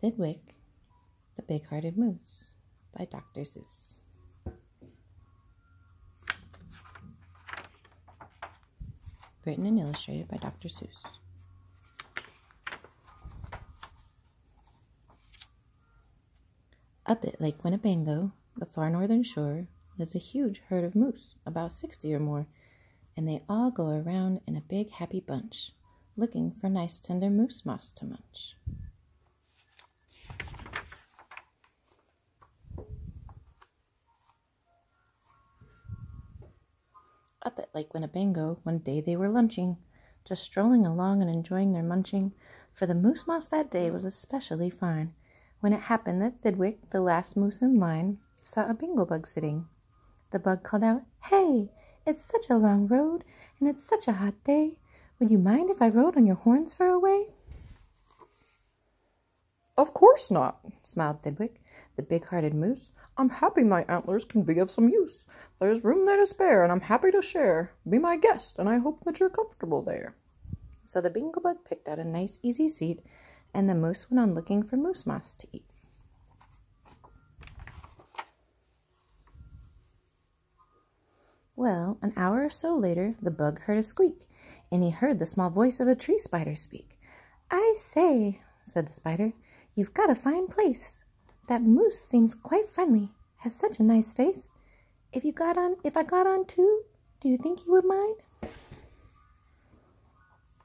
Thidwick the Big-Hearted Moose by Dr. Seuss. Written and illustrated by Dr. Seuss. Up at Lake Winnebago, the far northern shore, lives a huge herd of moose, about 60 or more, and they all go around in a big happy bunch, looking for nice tender moose moss to munch. Up at Lake Winnebago, one day they were lunching, just strolling along and enjoying their munching, for the moose moss that day was especially fine, when it happened that Thidwick, the last moose in line, saw a bingle bug sitting. The bug called out, "Hey, it's such a long road, and it's such a hot day. Would you mind if I rode on your horns for a way?" "Of course not," smiled Thidwick, the big-hearted moose. "I'm happy my antlers can be of some use. There's room there to spare, and I'm happy to share. Be my guest, and I hope that you're comfortable there." So the bingle bug picked out a nice easy seat, and the moose went on looking for moose moss to eat. Well, an hour or so later, the bug heard a squeak, and he heard the small voice of a tree spider speak. "I say," said the spider, "you've got a fine place. That moose seems quite friendly, has such a nice face. If I got on too, do you think you would mind?"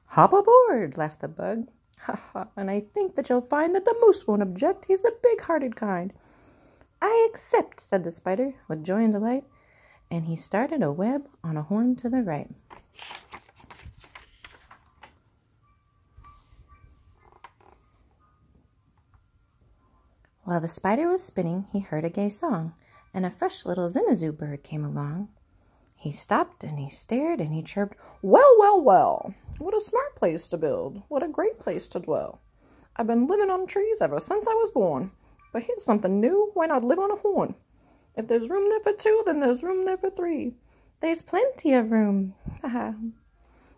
"Hop aboard," laughed the bug. "Ha ha, and I think that you'll find that the moose won't object. He's the big-hearted kind." "I accept," said the spider, with joy and delight, and he started a web on a horn to the right. While the spider was spinning, he heard a gay song, and a fresh little zinazoo bird came along. He stopped, and he stared, and he chirped, "Well, well, well, what a smart place to build, what a great place to dwell. I've been living on trees ever since I was born, but here's something new, why not live on a horn? If there's room there for two, then there's room there for three." "There's plenty of room, ha,"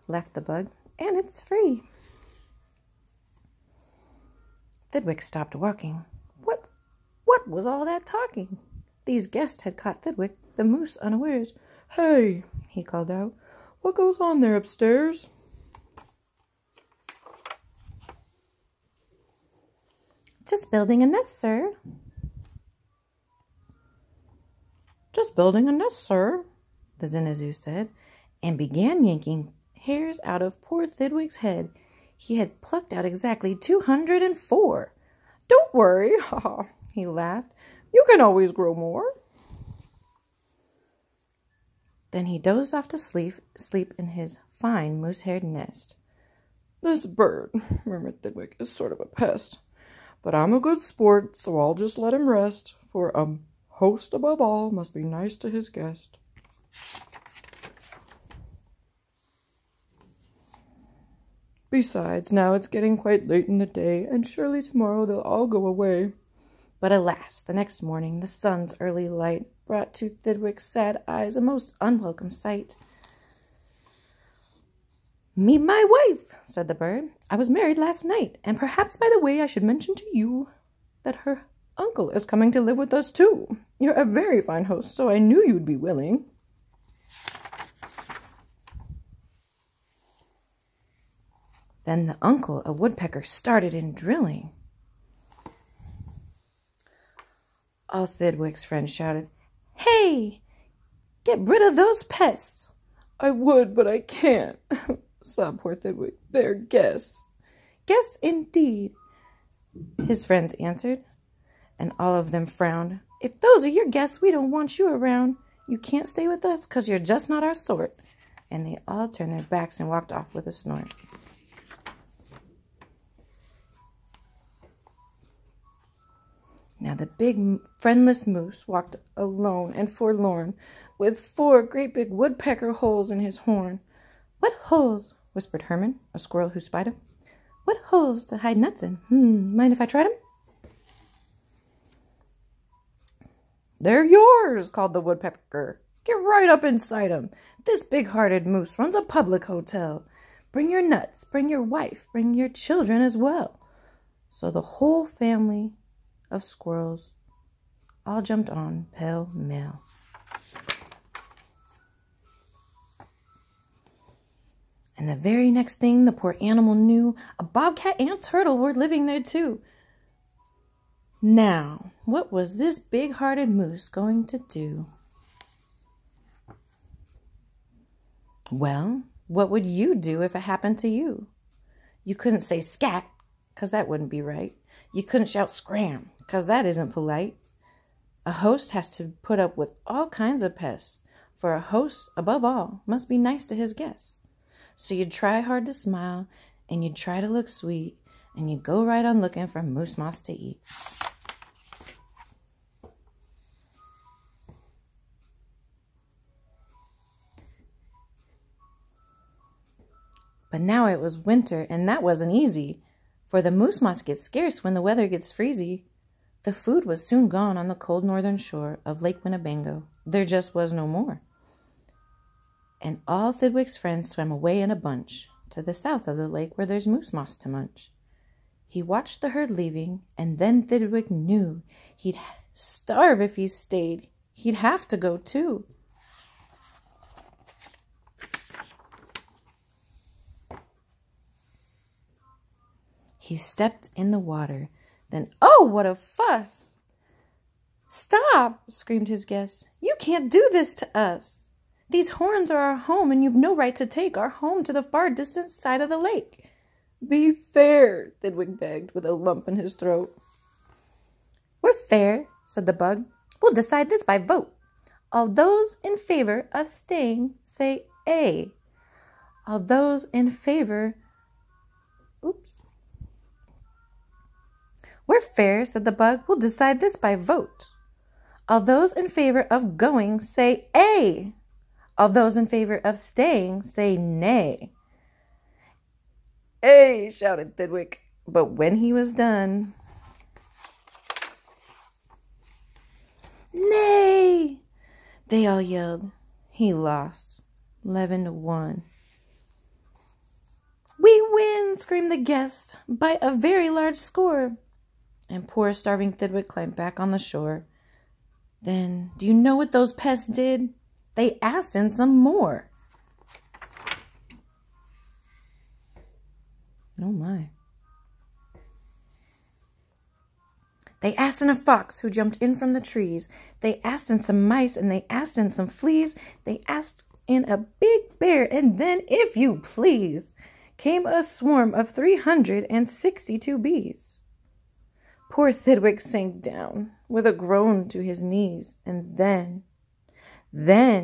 laughed the bug, "and it's free." Thidwick stopped walking. What was all that talking? These guests had caught Thidwick, the moose, unawares. "Hey," he called out, "what goes on there upstairs?" "Just building a nest, sir." "Just building a nest, sir," the zinazoo said, and began yanking hairs out of poor Thidwick's head. He had plucked out exactly 204. "Don't worry," ha ha, he laughed. "You can always grow more." Then he dozed off to sleep in his fine moose-haired nest. "This bird," murmured Thidwick, "is sort of a pest. But I'm a good sport, so I'll just let him rest, for a host above all must be nice to his guest." "Besides, now it's getting quite late in the day, and surely tomorrow they'll all go away." But alas, the next morning the sun's early light brought to Thidwick's sad eyes a most unwelcome sight. "Meet my wife," said the bird. "I was married last night, and perhaps by the way I should mention to you that her uncle is coming to live with us too. You're a very fine host, so I knew you'd be willing." Then the uncle, a woodpecker, started in drilling. All Thidwick's friends shouted, "Hey, get rid of those pests." "I would, but I can't," sobbed poor Thidwick. "They're guests." "Guests indeed," his friends answered, and all of them frowned. "If those are your guests, we don't want you around. You can't stay with us because you're just not our sort." And they all turned their backs and walked off with a snort. Now the big friendless moose walked alone and forlorn, with 4 great big woodpecker holes in his horn. "What holes?" whispered Herman, a squirrel who spied him. "What holes to hide nuts in? Mind if I try them?" "They're yours," called the woodpecker. "Get right up inside 'em. This big-hearted moose runs a public hotel. Bring your nuts, bring your wife, bring your children as well." So the whole family of squirrels all jumped on pell-mell. And the very next thing the poor animal knew, a bobcat and turtle were living there too. Now, what was this big-hearted moose going to do? Well, what would you do if it happened to you? You couldn't say scat, because that wouldn't be right. You couldn't shout scram, because that isn't polite. A host has to put up with all kinds of pests, for a host, above all, must be nice to his guests. So you'd try hard to smile, and you'd try to look sweet, and you'd go right on looking for moose moss to eat. But now it was winter, and that wasn't easy, for the moose moss gets scarce when the weather gets freezy. The food was soon gone on the cold northern shore of Lake Winnebago. There just was no more. And all Thidwick's friends swam away in a bunch to the south of the lake where there's moose moss to munch. He watched the herd leaving, and then Thidwick knew he'd starve if he stayed. He'd have to go too. He stepped in the water. Then, oh, what a fuss! Stop, screamed his guest. You can't do this to us. These horns are our home, and you've no right to take our home to the far distant side of the lake. Be fair, Thidwick begged, with a lump in his throat. We're fair, said the bug. We'll decide this by vote. All those in favor of staying say A. All those in favor... We're fair, said the bug. We'll decide this by vote. All those in favor of going say A. All those in favor of staying say nay. A, shouted Thidwick. But when he was done... Nay! They all yelled. He lost. 11-1. We win, screamed the guests, by a very large score. And poor starving Thidwick climbed back on the shore. Then, do you know what those pests did? They asked in some more. Oh my. They asked in a fox who jumped in from the trees. They asked in some mice, and they asked in some fleas. They asked in a big bear, and then, if you please, came a swarm of 362 bees. Poor Thidwick sank down with a groan to his knees, and then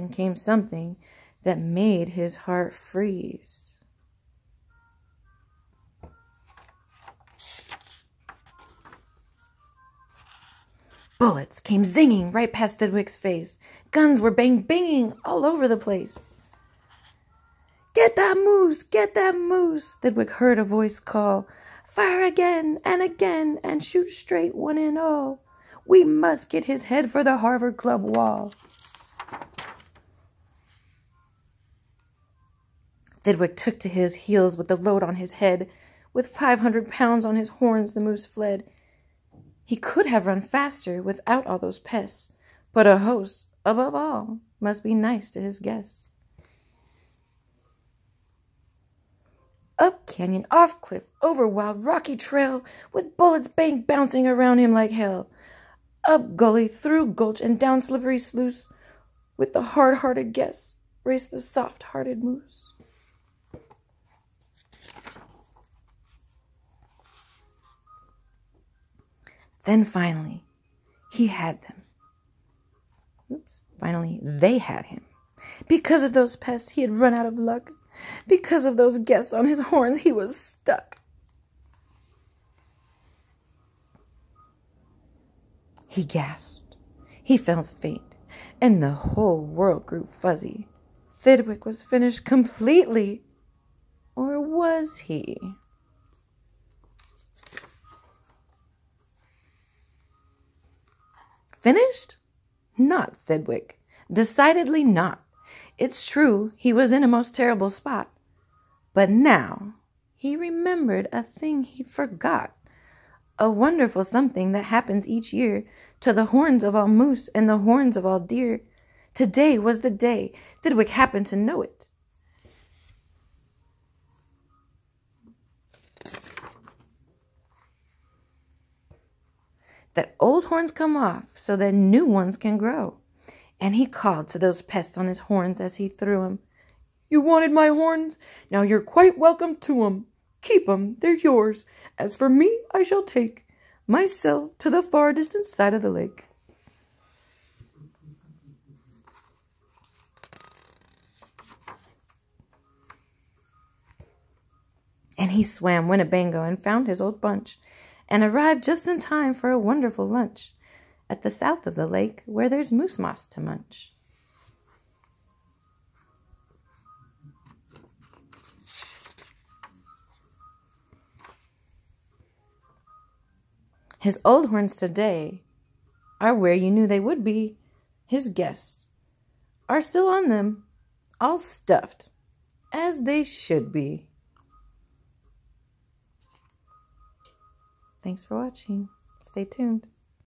came something that made his heart freeze. Bullets came zinging right past Thidwick's face. Guns were bang-banging all over the place. Get that moose! Get that moose! Thidwick heard a voice call. Fire again, and shoot straight one and all. We must get his head for the Harvard Club wall. Thidwick took to his heels with the load on his head. With 500 pounds on his horns, the moose fled. He could have run faster without all those pests, but a host, above all, must be nice to his guests. Up canyon, off cliff, over wild rocky trail, with bullets bouncing around him like hell. Up gully, through gulch, and down slippery sluice, with the hard-hearted guests, raced the soft-hearted moose. Then finally, he had them. Finally, they had him. Because of those pests, he had run out of luck. Because of those guests on his horns, he was stuck. He gasped. He felt faint, and the whole world grew fuzzy. Thidwick was finished completely. Or was he? Finished? Not Thidwick. Decidedly not. It's true, he was in a most terrible spot. But now he remembered a thing he'd forgot. A wonderful something that happens each year to the horns of all moose and the horns of all deer. Today was the day. Thidwick happened to know it. That old horns come off so that new ones can grow. And he called to those pests on his horns as he threw 'em. You wanted my horns? Now you're quite welcome to 'em. Keep 'em, they're yours. As for me, I shall take myself to the far distant side of the lake. And he swam Winnebago and found his old bunch, and arrived just in time for a wonderful lunch at the south of the lake where there's moose moss to munch. His old horns today are where you knew they would be. His guests are still on them, all stuffed, as they should be. Thanks for watching. Stay tuned.